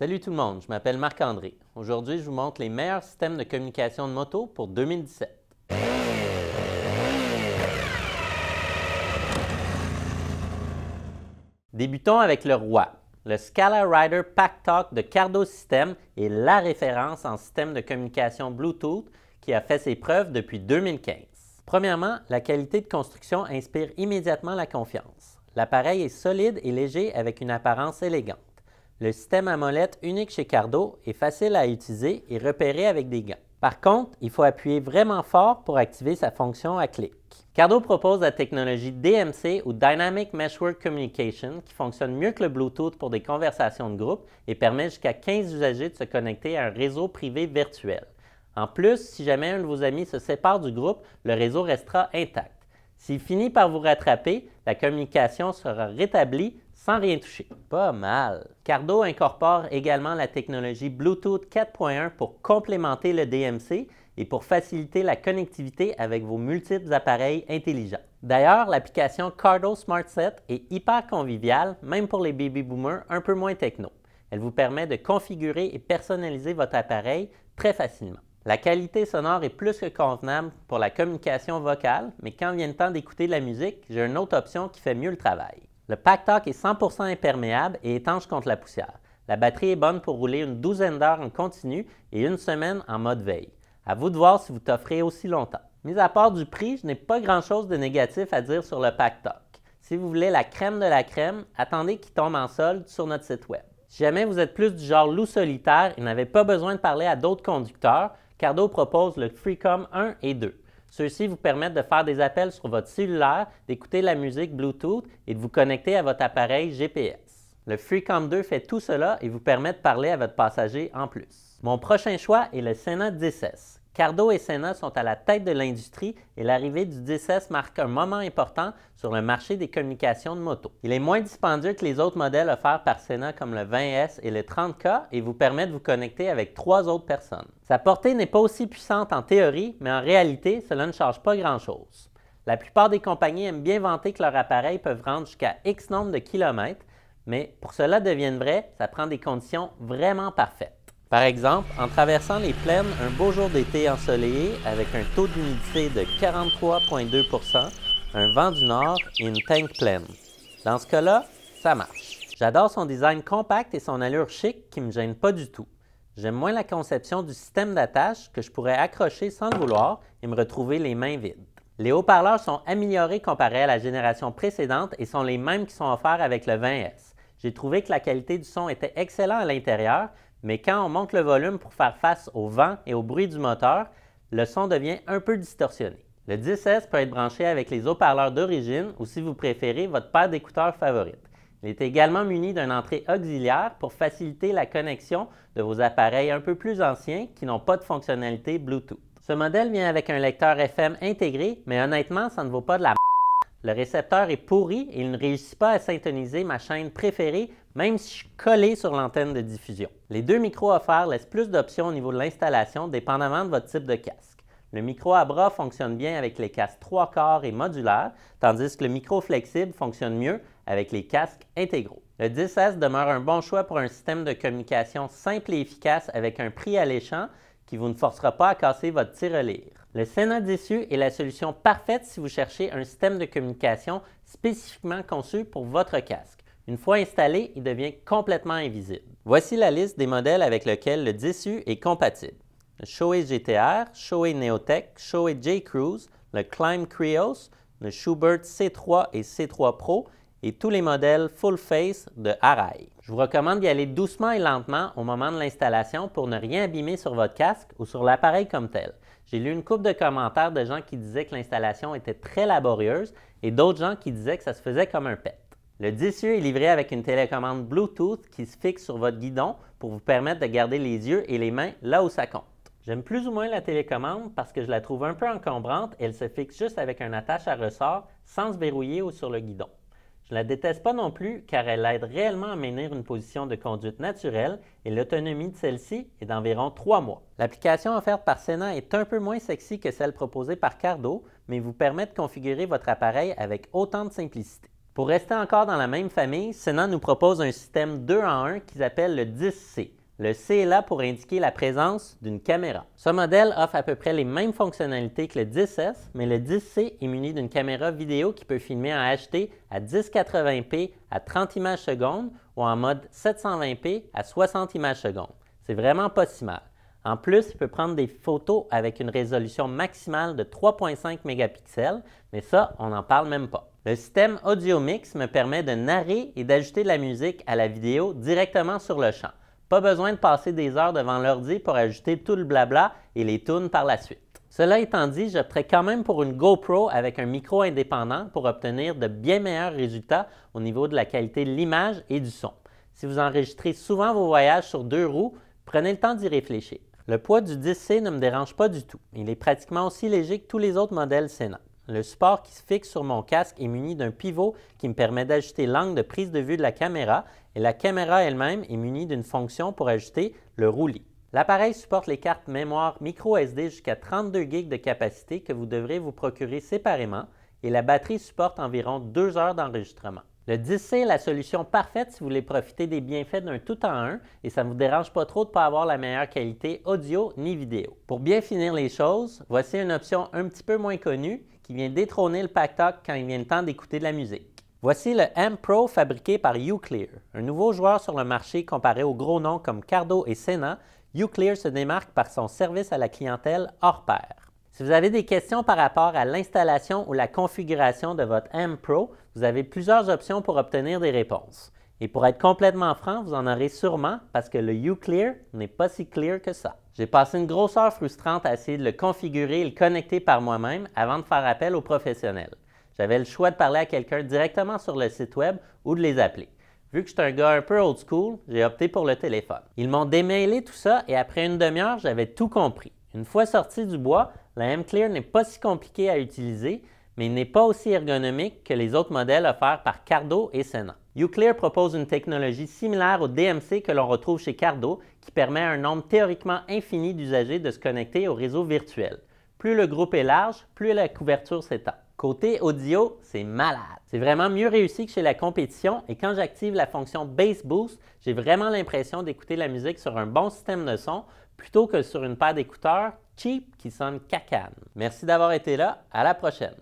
Salut tout le monde, je m'appelle Marc-André. Aujourd'hui, je vous montre les meilleurs systèmes de communication de moto pour 2017. Débutons avec le roi. Le Scala Rider Pack Talk de Cardo System est la référence en système de communication Bluetooth qui a fait ses preuves depuis 2015. Premièrement, la qualité de construction inspire immédiatement la confiance. L'appareil est solide et léger avec une apparence élégante. Le système à molette unique chez Cardo est facile à utiliser et repérer avec des gants. Par contre, il faut appuyer vraiment fort pour activer sa fonction à clic. Cardo propose la technologie DMC ou Dynamic Meshwork Communication qui fonctionne mieux que le Bluetooth pour des conversations de groupe et permet jusqu'à 15 usagers de se connecter à un réseau privé virtuel. En plus, si jamais un de vos amis se sépare du groupe, le réseau restera intact. S'il finit par vous rattraper, la communication sera rétablie sans rien toucher. Pas mal! Cardo incorpore également la technologie Bluetooth 4.1 pour complémenter le DMC et pour faciliter la connectivité avec vos multiples appareils intelligents. D'ailleurs, l'application Cardo SmartSet est hyper conviviale, même pour les baby boomers un peu moins techno. Elle vous permet de configurer et personnaliser votre appareil très facilement. La qualité sonore est plus que convenable pour la communication vocale, mais quand vient le temps d'écouter de la musique, j'ai une autre option qui fait mieux le travail. Le Pack Talk est 100% imperméable et étanche contre la poussière. La batterie est bonne pour rouler une douzaine d'heures en continu et une semaine en mode veille. À vous de voir si vous t'offrez aussi longtemps. Mis à part du prix, je n'ai pas grand-chose de négatif à dire sur le Pack Talk. Si vous voulez la crème de la crème, attendez qu'il tombe en solde sur notre site web. Si jamais vous êtes plus du genre loup solitaire et n'avez pas besoin de parler à d'autres conducteurs, Cardo propose le FreeCom 1 et 2. Ceux-ci vous permettent de faire des appels sur votre cellulaire, d'écouter la musique Bluetooth et de vous connecter à votre appareil GPS. Le FreeCom 2 fait tout cela et vous permet de parler à votre passager en plus. Mon prochain choix est le Sena 10S. Cardo et Sena sont à la tête de l'industrie et l'arrivée du 10S marque un moment important sur le marché des communications de moto. Il est moins dispendieux que les autres modèles offerts par Sena comme le 20S et le 30K et vous permet de vous connecter avec 3 autres personnes. Sa portée n'est pas aussi puissante en théorie, mais en réalité, cela ne change pas grand-chose. La plupart des compagnies aiment bien vanter que leurs appareils peuvent rendre jusqu'à X nombre de kilomètres, mais pour que cela devienne vrai, ça prend des conditions vraiment parfaites. Par exemple, en traversant les plaines un beau jour d'été ensoleillé avec un taux d'humidité de 43,2 %, un vent du nord et une tank pleine. Dans ce cas-là, ça marche. J'adore son design compact et son allure chic qui ne me gêne pas du tout. J'aime moins la conception du système d'attache que je pourrais accrocher sans le vouloir et me retrouver les mains vides. Les haut-parleurs sont améliorés comparés à la génération précédente et sont les mêmes qui sont offerts avec le 20S. J'ai trouvé que la qualité du son était excellente à l'intérieur, mais quand on monte le volume pour faire face au vent et au bruit du moteur, le son devient un peu distorsionné. Le 10S peut être branché avec les haut-parleurs d'origine ou si vous préférez votre paire d'écouteurs favorite. Il est également muni d'une entrée auxiliaire pour faciliter la connexion de vos appareils un peu plus anciens qui n'ont pas de fonctionnalité Bluetooth. Ce modèle vient avec un lecteur FM intégré, mais honnêtement, ça ne vaut pas de la Le récepteur est pourri et il ne réussit pas à syntoniser ma chaîne préférée, même si je suis collé sur l'antenne de diffusion. Les deux micros offerts laissent plus d'options au niveau de l'installation, dépendamment de votre type de casque. Le micro à bras fonctionne bien avec les casques 3/4 et modulaires, tandis que le micro flexible fonctionne mieux avec les casques intégraux. Le 10S demeure un bon choix pour un système de communication simple et efficace avec un prix alléchant qui vous ne forcera pas à casser votre tirelire. Le Sena 10U est la solution parfaite si vous cherchez un système de communication spécifiquement conçu pour votre casque. Une fois installé, il devient complètement invisible. Voici la liste des modèles avec lesquels le 10U est compatible. Le Shoei GTR, Shoei Neotech, Shoei J-Cruise, le Climb Krios, le Schuberth C3 et C3 Pro et tous les modèles Full Face de Arai. Je vous recommande d'y aller doucement et lentement au moment de l'installation pour ne rien abîmer sur votre casque ou sur l'appareil comme tel. J'ai lu une couple de commentaires de gens qui disaient que l'installation était très laborieuse et d'autres gens qui disaient que ça se faisait comme un pet. Le 10U est livré avec une télécommande Bluetooth qui se fixe sur votre guidon pour vous permettre de garder les yeux et les mains là où ça compte. J'aime plus ou moins la télécommande parce que je la trouve un peu encombrante et elle se fixe juste avec un attache à ressort sans se verrouiller ou sur le guidon. Je ne la déteste pas non plus car elle aide réellement à maintenir une position de conduite naturelle et l'autonomie de celle-ci est d'environ 3 mois. L'application offerte par Sena est un peu moins sexy que celle proposée par Cardo, mais vous permet de configurer votre appareil avec autant de simplicité. Pour rester encore dans la même famille, Sena nous propose un système 2 en 1 qu'ils appellent le 10C. Le C est là pour indiquer la présence d'une caméra. Ce modèle offre à peu près les mêmes fonctionnalités que le 10S, mais le 10C est muni d'une caméra vidéo qui peut filmer en HD à 1080p à 30 images secondes ou en mode 720p à 60 images secondes. C'est vraiment pas si mal. En plus, il peut prendre des photos avec une résolution maximale de 3,5 mégapixels, mais ça, on n'en parle même pas. Le système Audio Mix me permet de narrer et d'ajouter de la musique à la vidéo directement sur le champ. Pas besoin de passer des heures devant l'ordi pour ajouter tout le blabla et les tunes par la suite. Cela étant dit, j'opterais quand même pour une GoPro avec un micro indépendant pour obtenir de bien meilleurs résultats au niveau de la qualité de l'image et du son. Si vous enregistrez souvent vos voyages sur 2 roues, prenez le temps d'y réfléchir. Le poids du 10C ne me dérange pas du tout. Il est pratiquement aussi léger que tous les autres modèles Sena. Le support qui se fixe sur mon casque est muni d'un pivot qui me permet d'ajuster l'angle de prise de vue de la caméra et la caméra elle-même est munie d'une fonction pour ajuster le roulis. L'appareil supporte les cartes mémoire micro SD jusqu'à 32 GB de capacité que vous devrez vous procurer séparément et la batterie supporte environ 2 heures d'enregistrement. Le 10C est la solution parfaite si vous voulez profiter des bienfaits d'un tout en un et ça ne vous dérange pas trop de ne pas avoir la meilleure qualité audio ni vidéo. Pour bien finir les choses, voici une option un petit peu moins connue qui vient détrôner le Packtalk quand il vient le temps d'écouter de la musique. Voici le Amp Pro fabriqué par Uclear. Un nouveau joueur sur le marché comparé aux gros noms comme Cardo et Sena, Uclear se démarque par son service à la clientèle hors pair. Si vous avez des questions par rapport à l'installation ou la configuration de votre Amp Pro, vous avez plusieurs options pour obtenir des réponses. Et pour être complètement franc, vous en aurez sûrement parce que le Uclear n'est pas si clair que ça. J'ai passé une grosse heure frustrante à essayer de le configurer et le connecter par moi-même avant de faire appel aux professionnels. J'avais le choix de parler à quelqu'un directement sur le site web ou de les appeler. Vu que je suis un gars un peu old school, j'ai opté pour le téléphone. Ils m'ont démailé tout ça et après une demi-heure, j'avais tout compris. Une fois sorti du bois, la M-Clear n'est pas si compliqué à utiliser, mais il n'est pas aussi ergonomique que les autres modèles offerts par Cardo et Sena. Uclear propose une technologie similaire au DMC que l'on retrouve chez Cardo qui permet à un nombre théoriquement infini d'usagers de se connecter au réseau virtuel. Plus le groupe est large, plus la couverture s'étend. Côté audio, c'est malade. C'est vraiment mieux réussi que chez la compétition et quand j'active la fonction Bass Boost, j'ai vraiment l'impression d'écouter la musique sur un bon système de son plutôt que sur une paire d'écouteurs cheap qui sonne cacane. Merci d'avoir été là, à la prochaine!